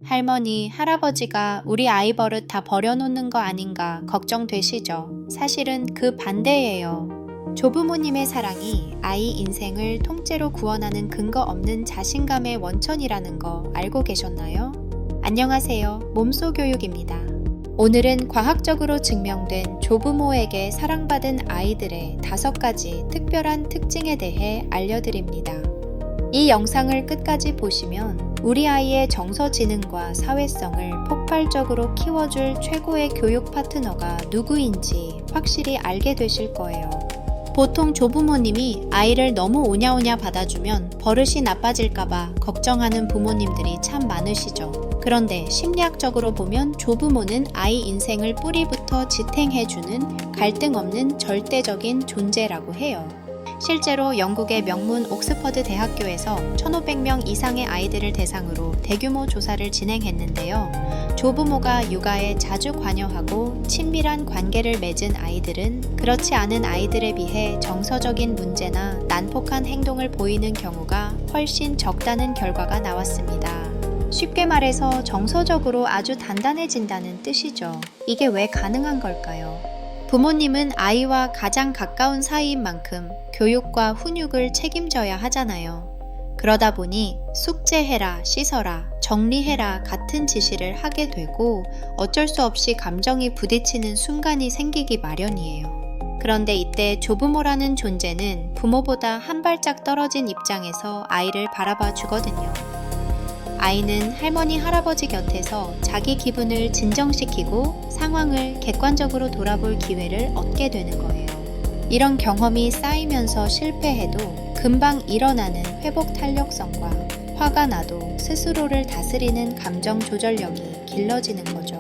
할머니, 할아버지가 우리 아이 버릇 다 버려놓는 거 아닌가 걱정되시죠? 사실은 그 반대예요. 조부모님의 사랑이 아이 인생을 통째로 구원하는 근거 없는 자신감의 원천이라는 거 알고 계셨나요? 안녕하세요. 몸소교육입니다. 오늘은 과학적으로 증명된 조부모에게 사랑받은 아이들의 5가지 특별한 특징에 대해 알려드립니다. 이 영상을 끝까지 보시면 우리 아이의 정서지능과 사회성을 폭발적으로 키워줄 최고의 교육 파트너가 누구인지 확실히 알게 되실 거예요. 보통 조부모님이 아이를 너무 오냐오냐 받아주면 버릇이 나빠질까봐 걱정하는 부모님들이 참 많으시죠. 그런데 심리학적으로 보면 조부모는 아이 인생을 뿌리부터 지탱해주는 갈등 없는 절대적인 존재라고 해요. 실제로 영국의 명문 옥스퍼드 대학교에서 1,500명 이상의 아이들을 대상으로 대규모 조사를 진행했는데요. 조부모가 육아에 자주 관여하고 친밀한 관계를 맺은 아이들은 그렇지 않은 아이들에 비해 정서적인 문제나 난폭한 행동을 보이는 경우가 훨씬 적다는 결과가 나왔습니다. 쉽게 말해서 정서적으로 아주 단단해진다는 뜻이죠. 이게 왜 가능한 걸까요? 부모님은 아이와 가장 가까운 사이인 만큼 교육과 훈육을 책임져야 하잖아요. 그러다 보니 숙제해라, 씻어라, 정리해라 같은 지시를 하게 되고 어쩔 수 없이 감정이 부딪히는 순간이 생기기 마련이에요. 그런데 이때 조부모라는 존재는 부모보다 한 발짝 떨어진 입장에서 아이를 바라봐 주거든요. 아이는 할머니, 할아버지 곁에서 자기 기분을 진정시키고 상황을 객관적으로 돌아볼 기회를 얻게 되는 거예요. 이런 경험이 쌓이면서 실패해도 금방 일어나는 회복 탄력성과 화가 나도 스스로를 다스리는 감정 조절력이 길러지는 거죠.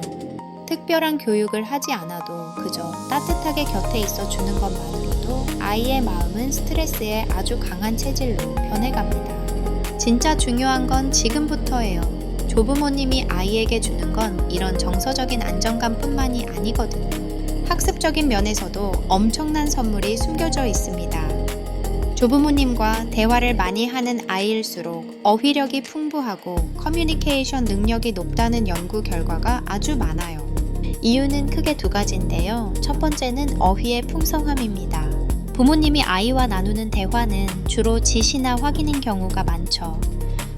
특별한 교육을 하지 않아도 그저 따뜻하게 곁에 있어 주는 것만으로도 아이의 마음은 스트레스에 아주 강한 체질로 변해갑니다. 진짜 중요한 건 지금부터예요. 조부모님이 아이에게 주는 건 이런 정서적인 안정감뿐만이 아니거든요. 학습적인 면에서도 엄청난 선물이 숨겨져 있습니다. 조부모님과 대화를 많이 하는 아이일수록 어휘력이 풍부하고 커뮤니케이션 능력이 높다는 연구 결과가 아주 많아요. 이유는 크게 2가지인데요. 첫 번째는 어휘의 풍성함입니다. 부모님이 아이와 나누는 대화는 주로 지시나 확인인 경우가 많죠.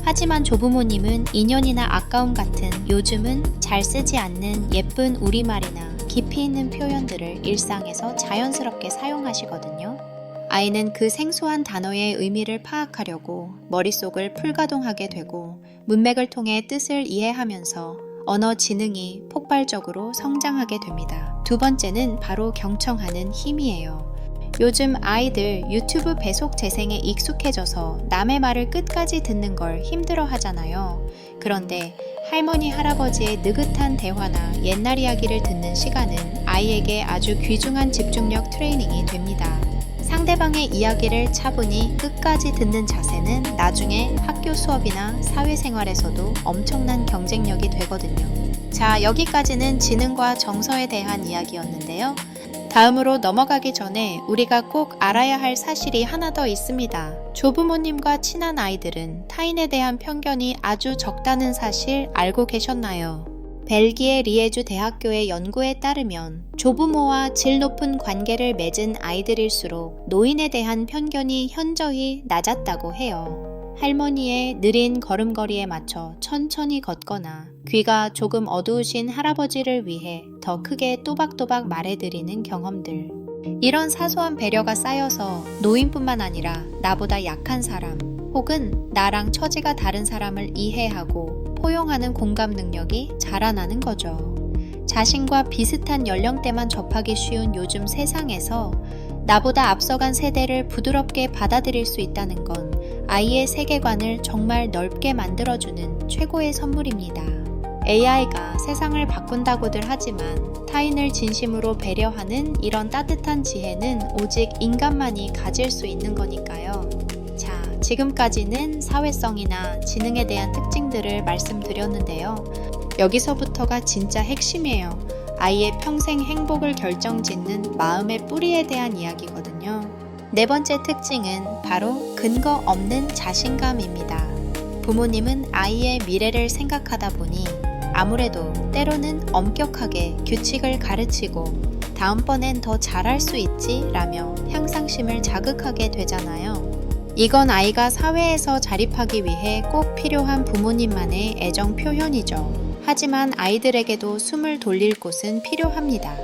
하지만 조부모님은 인연이나 아까움 같은 요즘은 잘 쓰지 않는 예쁜 우리말이나 깊이 있는 표현들을 일상에서 자연스럽게 사용하시거든요. 아이는 그 생소한 단어의 의미를 파악하려고 머릿속을 풀가동하게 되고 문맥을 통해 뜻을 이해하면서 언어 지능이 폭발적으로 성장하게 됩니다. 2번째는 바로 경청하는 힘이에요. 요즘 아이들 유튜브 배속 재생에 익숙해져서 남의 말을 끝까지 듣는 걸 힘들어 하잖아요. 그런데 할머니, 할아버지의 느긋한 대화나 옛날 이야기를 듣는 시간은 아이에게 아주 귀중한 집중력 트레이닝이 됩니다. 상대방의 이야기를 차분히 끝까지 듣는 자세는 나중에 학교 수업이나 사회생활에서도 엄청난 경쟁력이 되거든요. 자, 여기까지는 지능과 정서에 대한 이야기였는데요. 다음으로 넘어가기 전에 우리가 꼭 알아야 할 사실이 하나 더 있습니다. 조부모님과 친한 아이들은 타인에 대한 편견이 아주 적다는 사실 알고 계셨나요? 벨기에 리에주 대학교의 연구에 따르면 조부모와 질 높은 관계를 맺은 아이들일수록 노인에 대한 편견이 현저히 낮았다고 해요. 할머니의 느린 걸음걸이에 맞춰 천천히 걷거나 귀가 조금 어두우신 할아버지를 위해 더 크게 또박또박 말해드리는 경험들. 이런 사소한 배려가 쌓여서 노인뿐만 아니라 나보다 약한 사람 혹은 나랑 처지가 다른 사람을 이해하고 포용하는 공감 능력이 자라나는 거죠. 자신과 비슷한 연령대만 접하기 쉬운 요즘 세상에서 나보다 앞서간 세대를 부드럽게 받아들일 수 있다는 건 아이의 세계관을 정말 넓게 만들어주는 최고의 선물입니다. AI가 세상을 바꾼다고들 하지만 타인을 진심으로 배려하는 이런 따뜻한 지혜는 오직 인간만이 가질 수 있는 거니까요. 자, 지금까지는 사회성이나 지능에 대한 특징들을 말씀드렸는데요. 여기서부터가 진짜 핵심이에요. 아이의 평생 행복을 결정짓는 마음의 뿌리에 대한 이야기거든요. 4번째 특징은 바로 근거 없는 자신감입니다. 부모님은 아이의 미래를 생각하다 보니 아무래도 때로는 엄격하게 규칙을 가르치고 다음번엔 더 잘할 수 있지 라며 향상심을 자극하게 되잖아요. 이건 아이가 사회에서 자립하기 위해 꼭 필요한 부모님만의 애정 표현이죠. 하지만 아이들에게도 숨을 돌릴 곳은 필요합니다.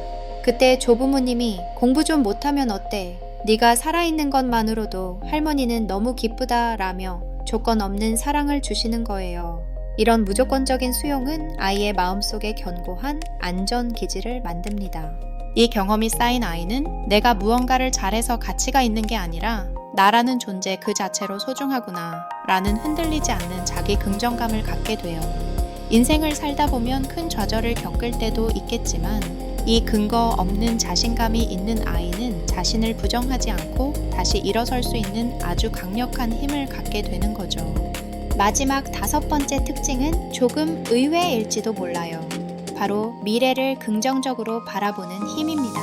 그때 조부모님이 공부 좀 못하면 어때? 네가 살아있는 것만으로도 할머니는 너무 기쁘다 라며 조건 없는 사랑을 주시는 거예요. 이런 무조건적인 수용은 아이의 마음속에 견고한 안전기지를 만듭니다. 이 경험이 쌓인 아이는 내가 무언가를 잘해서 가치가 있는 게 아니라 나라는 존재 그 자체로 소중하구나 라는 흔들리지 않는 자기 긍정감을 갖게 돼요. 인생을 살다 보면 큰 좌절을 겪을 때도 있겠지만 이 근거 없는 자신감이 있는 아이는 자신을 부정하지 않고 다시 일어설 수 있는 아주 강력한 힘을 갖게 되는 거죠. 마지막 5번째 특징은 조금 의외일지도 몰라요. 바로 미래를 긍정적으로 바라보는 힘입니다.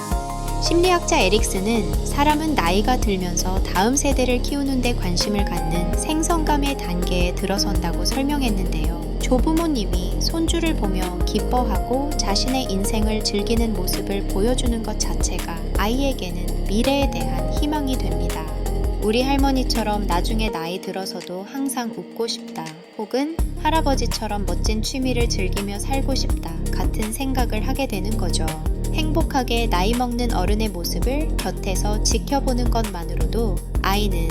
심리학자 에릭슨은 사람은 나이가 들면서 다음 세대를 키우는 데 관심을 갖는 생성감의 단계에 들어선다고 설명했는데요. 조부모님이 손주를 보며 기뻐하고 자신의 인생을 즐기는 모습을 보여주는 것 자체가 아이에게는 미래에 대한 희망이 됩니다. 우리 할머니처럼 나중에 나이 들어서도 항상 웃고 싶다. 혹은 할아버지처럼 멋진 취미를 즐기며 살고 싶다. 같은 생각을 하게 되는 거죠. 행복하게 나이 먹는 어른의 모습을 곁에서 지켜보는 것만으로도 아이는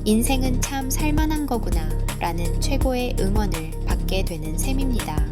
인생은 참 살만한 거구나 라는 최고의 응원을 받게 되는 셈입니다.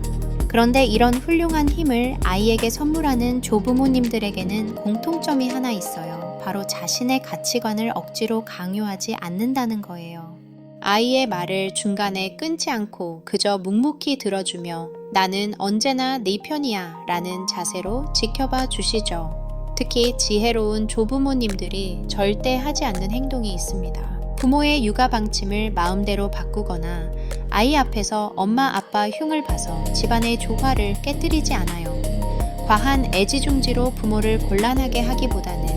그런데 이런 훌륭한 힘을 아이에게 선물하는 조부모님들에게는 공통점이 하나 있어요. 바로 자신의 가치관을 억지로 강요하지 않는다는 거예요. 아이의 말을 중간에 끊지 않고 그저 묵묵히 들어주며 나는 언제나 네 편이야 라는 자세로 지켜봐 주시죠. 특히 지혜로운 조부모님들이 절대 하지 않는 행동이 있습니다. 부모의 육아 방침을 마음대로 바꾸거나 아이 앞에서 엄마 아빠 흉을 봐서 집안의 조화를 깨뜨리지 않아요. 과한 애지중지로 부모를 곤란하게 하기보다는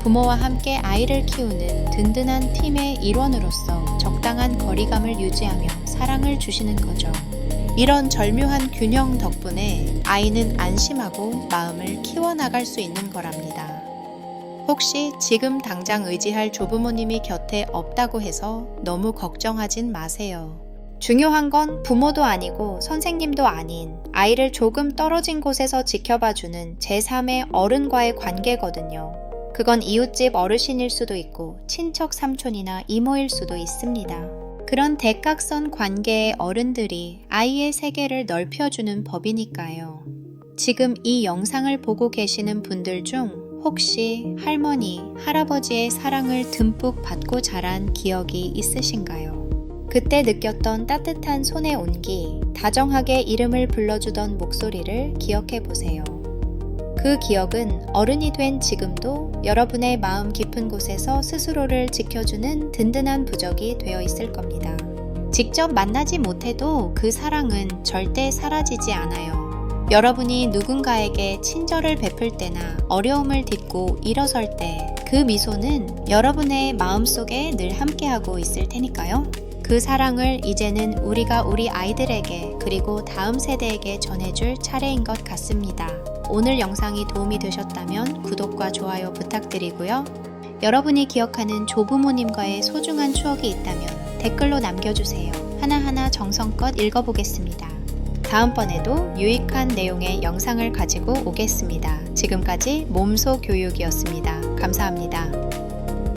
부모와 함께 아이를 키우는 든든한 팀의 일원으로서 적당한 거리감을 유지하며 사랑을 주시는 거죠. 이런 절묘한 균형 덕분에 아이는 안심하고 마음을 키워나갈 수 있는 거랍니다. 혹시 지금 당장 의지할 조부모님이 곁에 없다고 해서 너무 걱정하진 마세요. 중요한 건 부모도 아니고 선생님도 아닌 아이를 조금 떨어진 곳에서 지켜봐주는 제3의 어른과의 관계거든요. 그건 이웃집 어르신일 수도 있고 친척 삼촌이나 이모일 수도 있습니다. 그런 대각선 관계의 어른들이 아이의 세계를 넓혀주는 법이니까요. 지금 이 영상을 보고 계시는 분들 중 혹시 할머니, 할아버지의 사랑을 듬뿍 받고 자란 기억이 있으신가요? 그때 느꼈던 따뜻한 손의 온기, 다정하게 이름을 불러주던 목소리를 기억해 보세요. 그 기억은 어른이 된 지금도 여러분의 마음 깊은 곳에서 스스로를 지켜주는 든든한 부적이 되어 있을 겁니다. 직접 만나지 못해도 그 사랑은 절대 사라지지 않아요. 여러분이 누군가에게 친절을 베풀 때나 어려움을 딛고 일어설 때 그 미소는 여러분의 마음속에 늘 함께하고 있을 테니까요. 그 사랑을 이제는 우리가 우리 아이들에게 그리고 다음 세대에게 전해줄 차례인 것 같습니다. 오늘 영상이 도움이 되셨다면 구독과 좋아요 부탁드리고요. 여러분이 기억하는 조부모님과의 소중한 추억이 있다면 댓글로 남겨주세요. 하나하나 정성껏 읽어보겠습니다. 다음번에도 유익한 내용의 영상을 가지고 오겠습니다. 지금까지 몸소 교육이었습니다. 감사합니다.